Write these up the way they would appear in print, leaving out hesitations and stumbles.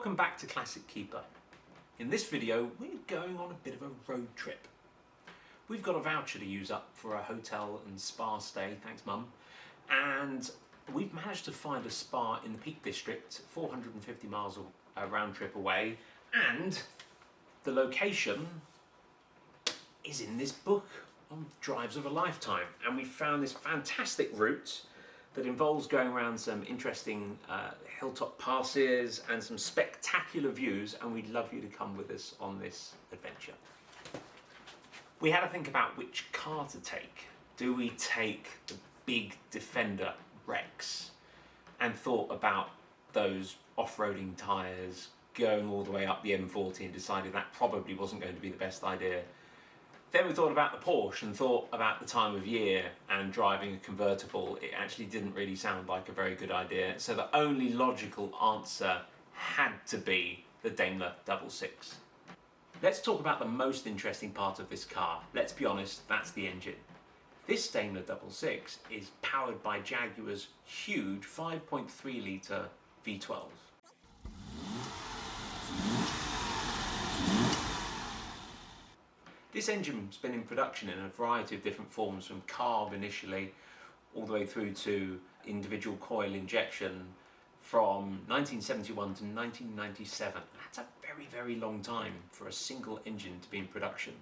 Welcome back to Classic Keeper. In this video we're going on a bit of a road trip. We've got a voucher to use up for a hotel and spa stay, thanks Mum, and we've managed to find a spa in the Peak District, 450 miles a round trip away, and the location is in this book on Drives of a Lifetime, and we found this fantastic route that involves going around some interesting hilltop passes and some spectacular views, and we'd love you to come with us on this adventure. We had to think about which car to take. Do we take the big Defender Rex? And thought about those off-roading tyres going all the way up the M40 and decided that probably wasn't going to be the best idea. Then we thought about the Porsche and thought about the time of year and driving a convertible. It actually didn't really sound like a very good idea. So the only logical answer had to be the Daimler Double Six. Let's talk about the most interesting part of this car. Let's be honest, that's the engine. This Daimler Double Six is powered by Jaguar's huge 5.3 litre V12. This engine's been in production in a variety of different forms, from carb initially all the way through to individual coil injection from 1971 to 1997. That's a very, very long time for a single engine to be in production.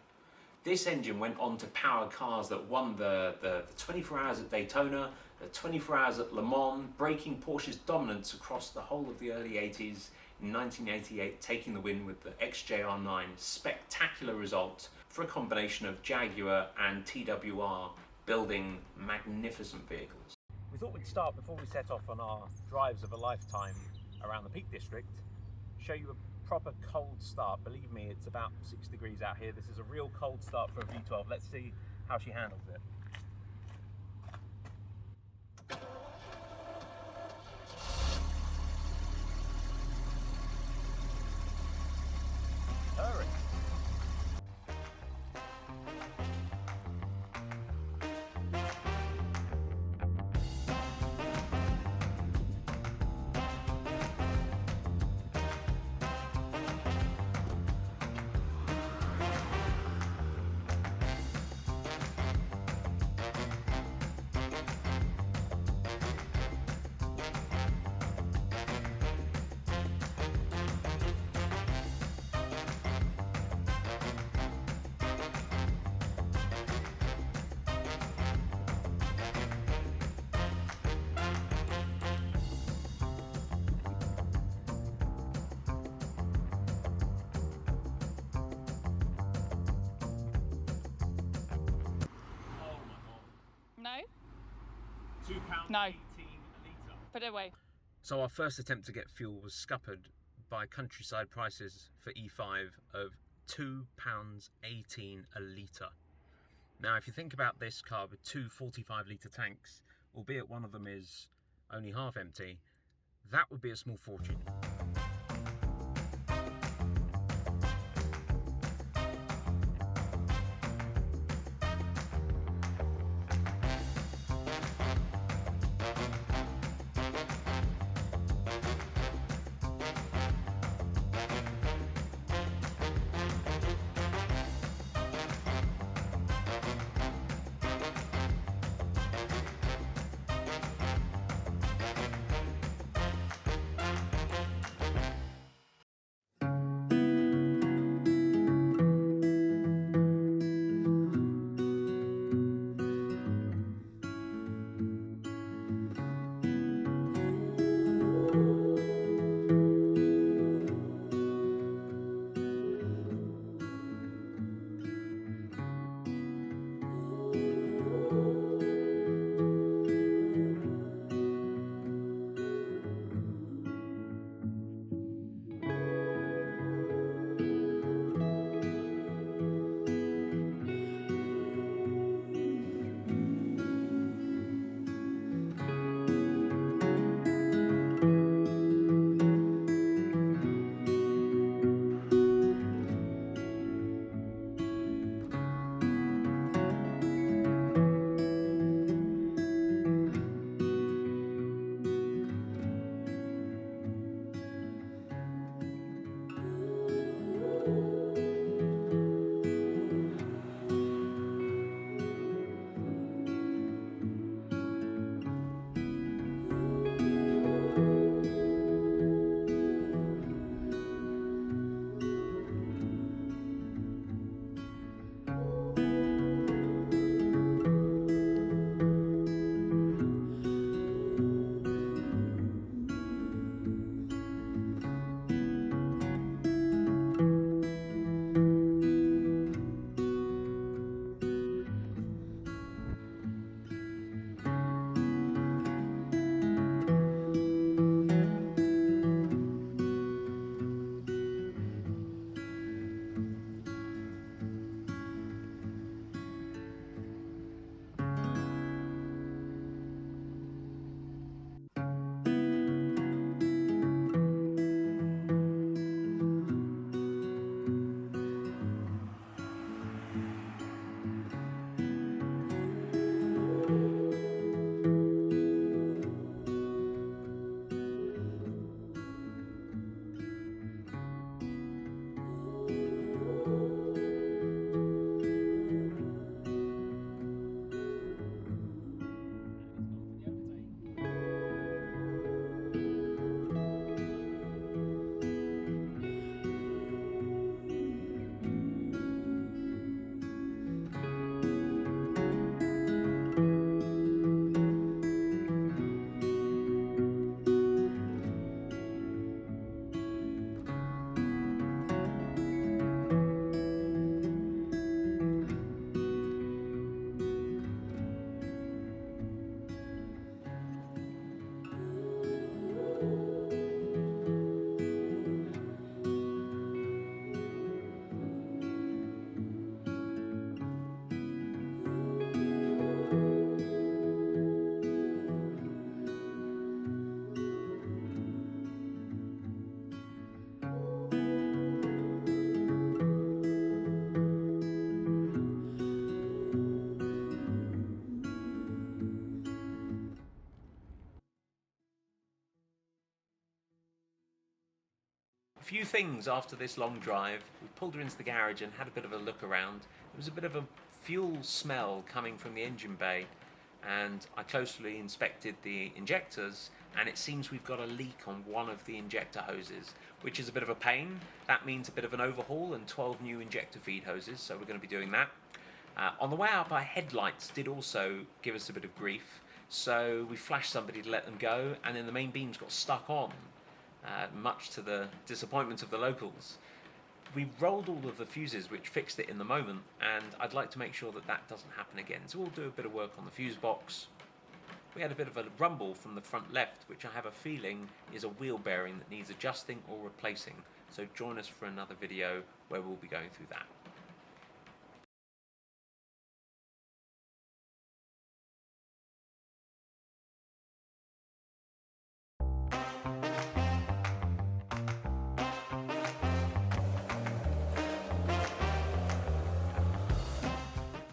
This engine went on to power cars that won the 24 Hours at Daytona, the 24 Hours at Le Mans, breaking Porsche's dominance across the whole of the early 80s. In 1988, taking the win with the XJR9. Spectacular result for a combination of Jaguar and TWR building magnificent vehicles. We thought we'd start, before we set off on our drives of a lifetime around the Peak District, show you a proper cold start. Believe me, it's about 6 degrees out here. This is a real cold start for a V12. Let's see how she handles it. Hurry. No? £2.18 No. a litre. Put it away. So our first attempt to get fuel was scuppered by countryside prices for E5 of £2.18 a litre. Now if you think about this car with two 45 litre tanks, albeit one of them is only half empty, that would be a small fortune. few things after this long drive. We pulled her into the garage and had a bit of a look around. There was a bit of a fuel smell coming from the engine bay, and I closely inspected the injectors, and it seems we've got a leak on one of the injector hoses, which is a bit of a pain. That means a bit of an overhaul and 12 new injector feed hoses, so we're going to be doing that. On the way up, our headlights did also give us a bit of grief, so we flashed somebody to let them go, and then the main beams got stuck on, much to the disappointment of the locals. We rolled all of the fuses, which fixed it in the moment, and I'd like to make sure that that doesn't happen again. So we'll do a bit of work on the fuse box. We had a bit of a rumble from the front left, which I have a feeling is a wheel bearing that needs adjusting or replacing. So join us for another video where we'll be going through that.